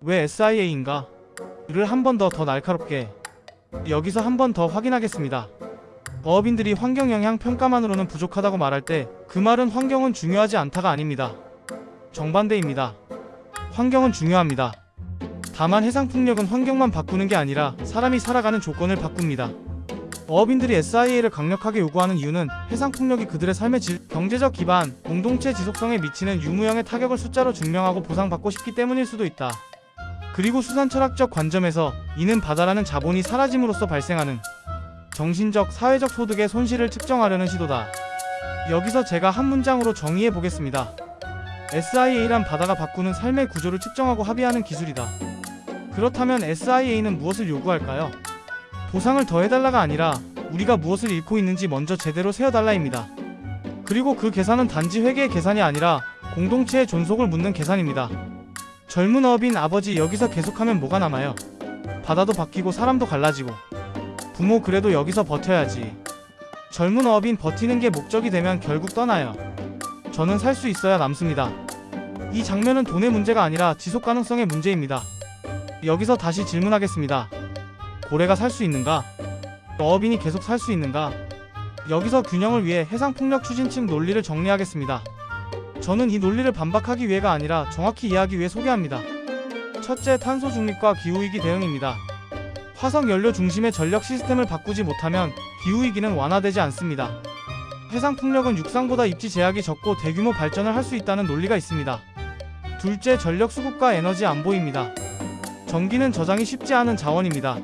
왜 SIA인가? 를 한 번 더 날카롭게 여기서 한 번 더 확인하겠습니다. 어업인들이 환경영향 평가만으로는 부족하다고 말할 때 그 말은 환경은 중요하지 않다가 아닙니다. 정반대입니다. 환경은 중요합니다. 다만 해상풍력은 환경만 바꾸는 게 아니라 사람이 살아가는 조건을 바꿉니다. 어업인들이 SIA를 강력하게 요구하는 이유는 해상풍력이 그들의 삶의 질, 경제적 기반, 공동체 지속성에 미치는 유무형의 타격을 숫자로 증명하고 보상받고 싶기 때문일 수도 있다. 그리고 수산철학적 관점에서 이는 바다라는 자본이 사라짐으로써 발생하는 정신적, 사회적 소득의 손실을 측정하려는 시도다. 여기서 제가 한 문장으로 정의해 보겠습니다. SIA란 바다가 바꾸는 삶의 구조를 측정하고 합의하는 기술이다. 그렇다면 SIA는 무엇을 요구할까요? 보상을 더해달라가 아니라 우리가 무엇을 잃고 있는지 먼저 제대로 세어달라입니다. 그리고 그 계산은 단지 회계의 계산이 아니라 공동체의 존속을 묻는 계산입니다. 젊은 어업인 아버지, 여기서 계속하면 뭐가 남아요? 바다도 바뀌고 사람도 갈라지고. 부모, 그래도 여기서 버텨야지. 젊은 어업인, 버티는 게 목적이 되면 결국 떠나요. 저는 살 수 있어야 남습니다. 이 장면은 돈의 문제가 아니라 지속 가능성의 문제입니다. 여기서 다시 질문하겠습니다. 고래가 살 수 있는가? 어업인이 계속 살 수 있는가? 여기서 균형을 위해 해상풍력 추진층 논리를 정리하겠습니다. 저는 이 논리를 반박하기 위해가 아니라 정확히 이해하기 위해 소개합니다. 첫째, 탄소 중립과 기후위기 대응입니다. 화석 연료 중심의 전력 시스템을 바꾸지 못하면 기후위기는 완화되지 않습니다. 해상풍력은 육상보다 입지 제약이 적고 대규모 발전을 할 수 있다는 논리가 있습니다. 둘째, 전력 수급과 에너지 안보입니다. 전기는 저장이 쉽지 않은 자원입니다.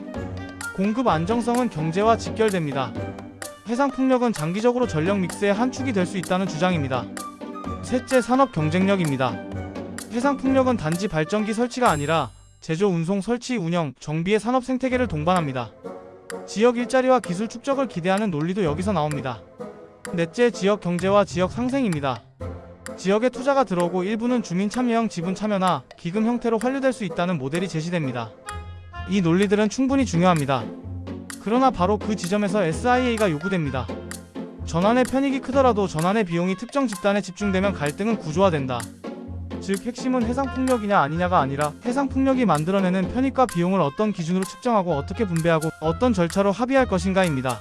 공급 안정성은 경제와 직결됩니다. 해상풍력은 장기적으로 전력 믹스의 한 축이 될 수 있다는 주장입니다. 셋째, 산업 경쟁력입니다. 해상풍력은 단지 발전기 설치가 아니라 제조, 운송, 설치, 운영, 정비의 산업 생태계를 동반합니다. 지역 일자리와 기술 축적을 기대하는 논리도 여기서 나옵니다. 넷째, 지역 경제와 지역 상생입니다. 지역에 투자가 들어오고 일부는 주민 참여형 지분 참여나 기금 형태로 환류될 수 있다는 모델이 제시됩니다. 이 논리들은 충분히 중요합니다. 그러나 바로 그 지점에서 SIA가 요구됩니다. 전환의 편익이 크더라도 전환의 비용이 특정 집단에 집중되면 갈등은 구조화된다. 즉, 핵심은 해상풍력이냐 아니냐가 아니라 해상풍력이 만들어내는 편익과 비용을 어떤 기준으로 측정하고 어떻게 분배하고 어떤 절차로 합의할 것인가입니다.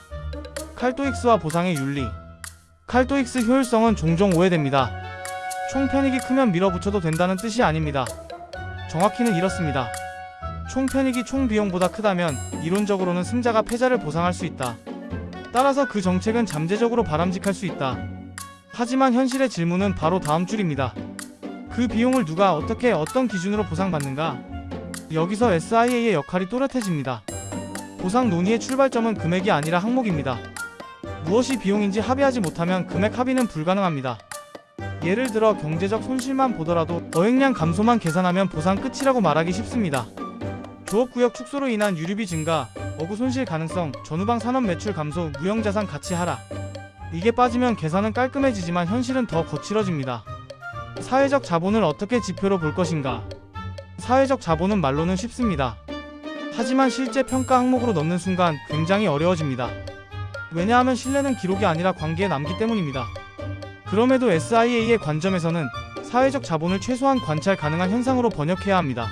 칼토익스와 보상의 윤리. 칼토익스 효율성은 종종 오해됩니다. 총 편익이 크면 밀어붙여도 된다는 뜻이 아닙니다. 정확히는 이렇습니다. 총 편익이 총 비용보다 크다면 이론적으로는 승자가 패자를 보상할 수 있다. 따라서 그 정책은 잠재적으로 바람직할 수 있다. 하지만 현실의 질문은 바로 다음 줄입니다. 그 비용을 누가 어떻게 어떤 기준으로 보상받는가? 여기서 SIA의 역할이 또렷해집니다. 보상 논의의 출발점은 금액이 아니라 항목입니다. 무엇이 비용인지 합의하지 못하면 금액 합의는 불가능합니다. 예를 들어 경제적 손실만 보더라도 어획량 감소만 계산하면 보상 끝이라고 말하기 쉽습니다. 조업구역 축소로 인한 유류비 증가, 어구 손실 가능성, 전후방 산업 매출 감소, 무형자산 가치 하락. 이게 빠지면 계산은 깔끔해지지만 현실은 더 거칠어집니다. 사회적 자본을 어떻게 지표로 볼 것인가? 사회적 자본은 말로는 쉽습니다. 하지만 실제 평가 항목으로 넣는 순간 굉장히 어려워집니다. 왜냐하면 신뢰는 기록이 아니라 관계에 남기 때문입니다. 그럼에도 SIA의 관점에서는 사회적 자본을 최소한 관찰 가능한 현상으로 번역해야 합니다.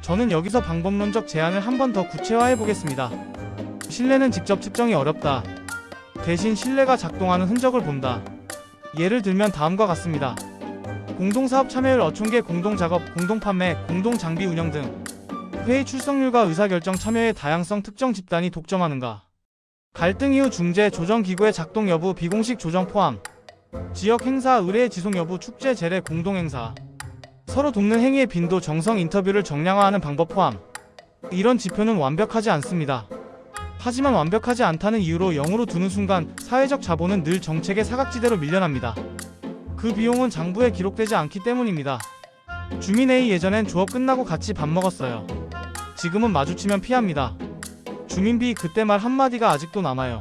저는 여기서 방법론적 제안을 한 번 더 구체화해 보겠습니다. 신뢰는 직접 측정이 어렵다. 대신 신뢰가 작동하는 흔적을 본다. 예를 들면 다음과 같습니다. 공동사업 참여율, 어촌계, 공동작업, 공동판매, 공동장비 운영 등. 회의 출석률과 의사결정 참여의 다양성, 특정 집단이 독점하는가. 갈등 이후 중재, 조정기구의 작동 여부, 비공식 조정 포함. 지역 행사, 의뢰의 지속 여부, 축제, 제례, 공동행사. 서로 돕는 행위의 빈도, 정성, 인터뷰를 정량화하는 방법 포함. 이런 지표는 완벽하지 않습니다. 하지만 완벽하지 않다는 이유로 0으로 두는 순간 사회적 자본은 늘 정책의 사각지대로 밀려납니다. 그 비용은 장부에 기록되지 않기 때문입니다. 주민회의 예전엔 조업 끝나고 같이 밥 먹었어요. 지금은 마주치면 피합니다. 주민비, 그때 말 한마디가 아직도 남아요.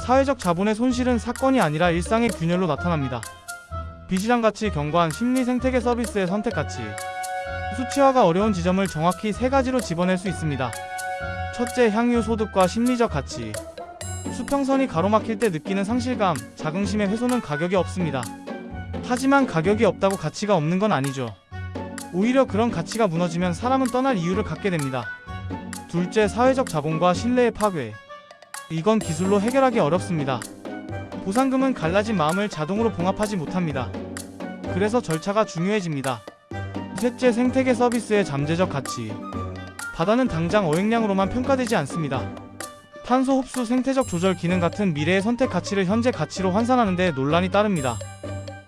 사회적 자본의 손실은 사건이 아니라 일상의 균열로 나타납니다. 비실한 가치, 경관, 심리, 생태계, 서비스의 선택 가치. 수치화가 어려운 지점을 정확히 세 가지로 집어낼 수 있습니다. 첫째, 향유, 소득과 심리적 가치. 수평선이 가로막힐 때 느끼는 상실감, 자긍심의 훼손은 가격이 없습니다. 하지만 가격이 없다고 가치가 없는 건 아니죠. 오히려 그런 가치가 무너지면 사람은 떠날 이유를 갖게 됩니다. 둘째, 사회적 자본과 신뢰의 파괴. 이건 기술로 해결하기 어렵습니다. 보상금은 갈라진 마음을 자동으로 봉합하지 못합니다. 그래서 절차가 중요해집니다. 셋째, 생태계 서비스의 잠재적 가치. 바다는 당장 어획량으로만 평가되지 않습니다. 탄소 흡수, 생태적 조절 기능 같은 미래의 선택 가치를 현재 가치로 환산하는 데 논란이 따릅니다.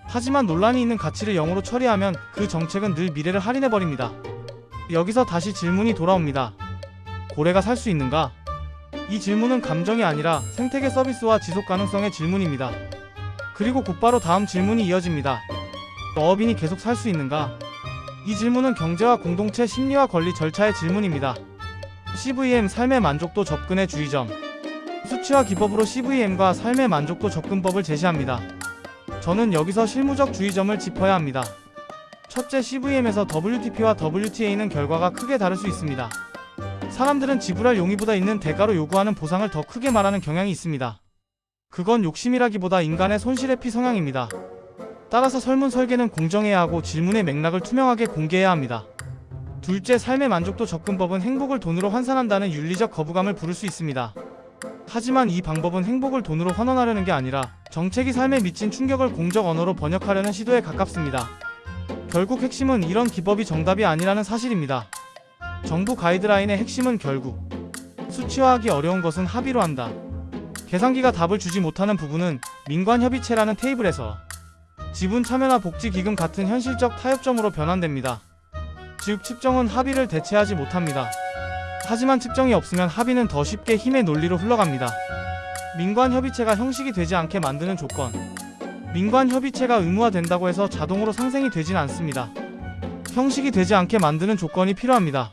하지만 논란이 있는 가치를 0으로 처리하면 그 정책은 늘 미래를 할인해버립니다. 여기서 다시 질문이 돌아옵니다. 고래가 살 수 있는가? 이 질문은 감정이 아니라 생태계 서비스와 지속 가능성의 질문입니다. 그리고 곧바로 다음 질문이 이어집니다. 어업인이 계속 살 수 있는가? 이 질문은 경제와 공동체 심리와 권리 절차의 질문입니다. CVM, 삶의 만족도 접근의 주의점. 수치와 기법으로 CVM과 삶의 만족도 접근법을 제시합니다. 저는 여기서 실무적 주의점을 짚어야 합니다. 첫째, CVM에서 WTP와 WTA는 결과가 크게 다를 수 있습니다. 사람들은 지불할 용의보다 있는 대가로 요구하는 보상을 더 크게 말하는 경향이 있습니다. 그건 욕심이라기보다 인간의 손실의 피성향입니다. 따라서 설문 설계는 공정해야 하고 질문의 맥락을 투명하게 공개해야 합니다. 둘째, 삶의 만족도 접근법은 행복을 돈으로 환산한다는 윤리적 거부감을 부를 수 있습니다. 하지만 이 방법은 행복을 돈으로 환원하려는 게 아니라 정책이 삶에 미친 충격을 공적 언어로 번역하려는 시도에 가깝습니다. 결국 핵심은 이런 기법이 정답이 아니라는 사실입니다. 정부 가이드라인의 핵심은 결국 수치화하기 어려운 것은 합의로 한다. 계산기가 답을 주지 못하는 부분은 민관협의체라는 테이블에서 지분 참여나 복지기금 같은 현실적 타협점으로 변환됩니다. 즉, 측정은 합의를 대체하지 못합니다. 하지만 측정이 없으면 합의는 더 쉽게 힘의 논리로 흘러갑니다. 민관협의체가 형식이 되지 않게 만드는 조건. 민관협의체가 의무화된다고 해서 자동으로 상생이 되진 않습니다. 형식이 되지 않게 만드는 조건이 필요합니다.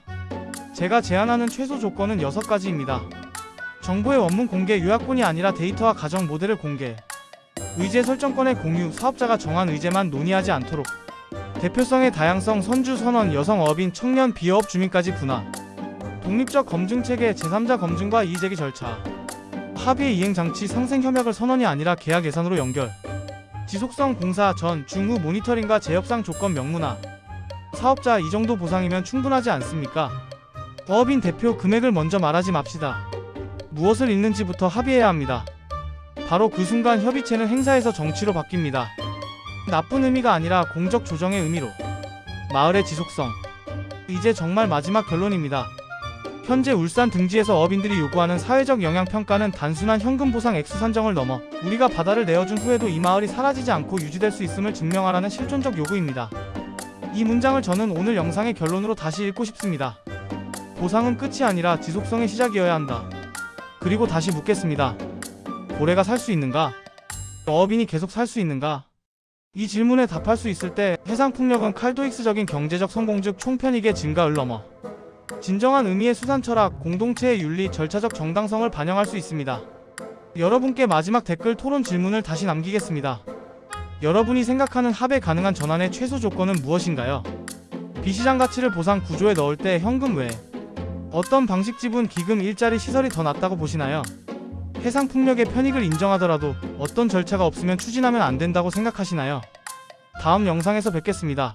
제가 제안하는 최소 조건은 6가지입니다. 정보의 원문 공개, 요약본이 아니라 데이터와 가정 모델을 공개, 의제 설정권의 공유, 사업자가 정한 의제만 논의하지 않도록, 대표성의 다양성, 선주 선언, 여성 어업인, 청년, 비어업 주민까지 분화, 독립적 검증체계, 제3자 검증과 이의제기 절차, 합의의 이행장치, 상생협약을 선언이 아니라 계약 예산으로 연결, 지속성 공사 전, 중, 후 모니터링과 재협상 조건 명문화. 사업자, 이 정도 보상이면 충분하지 않습니까? 어업인 대표, 금액을 먼저 말하지 맙시다. 무엇을 잃는지부터 합의해야 합니다. 바로 그 순간 협의체는 행사에서 정치로 바뀝니다. 나쁜 의미가 아니라 공적 조정의 의미로. 마을의 지속성. 이제 정말 마지막 결론입니다. 현재 울산 등지에서 어업인들이 요구하는 사회적 영향평가는 단순한 현금 보상 액수 산정을 넘어 우리가 바다를 내어준 후에도 이 마을이 사라지지 않고 유지될 수 있음을 증명하라는 실존적 요구입니다. 이 문장을 저는 오늘 영상의 결론으로 다시 읽고 싶습니다. 보상은 끝이 아니라 지속성의 시작이어야 한다. 그리고 다시 묻겠습니다. 고래가 살 수 있는가? 어업인이 계속 살 수 있는가? 이 질문에 답할 수 있을 때 해상풍력은 칼도익스적인 경제적 성공 즉 총편익의 증가를 넘어 진정한 의미의 수산 철학, 공동체의 윤리, 절차적 정당성을 반영할 수 있습니다. 여러분께 마지막 댓글 토론 질문을 다시 남기겠습니다. 여러분이 생각하는 합의 가능한 전환의 최소 조건은 무엇인가요? 비시장 가치를 보상 구조에 넣을 때 현금 외에 어떤 방식, 지분, 기금, 일자리, 시설이 더 낫다고 보시나요? 해상 풍력의 편익을 인정하더라도 어떤 절차가 없으면 추진하면 안 된다고 생각하시나요? 다음 영상에서 뵙겠습니다.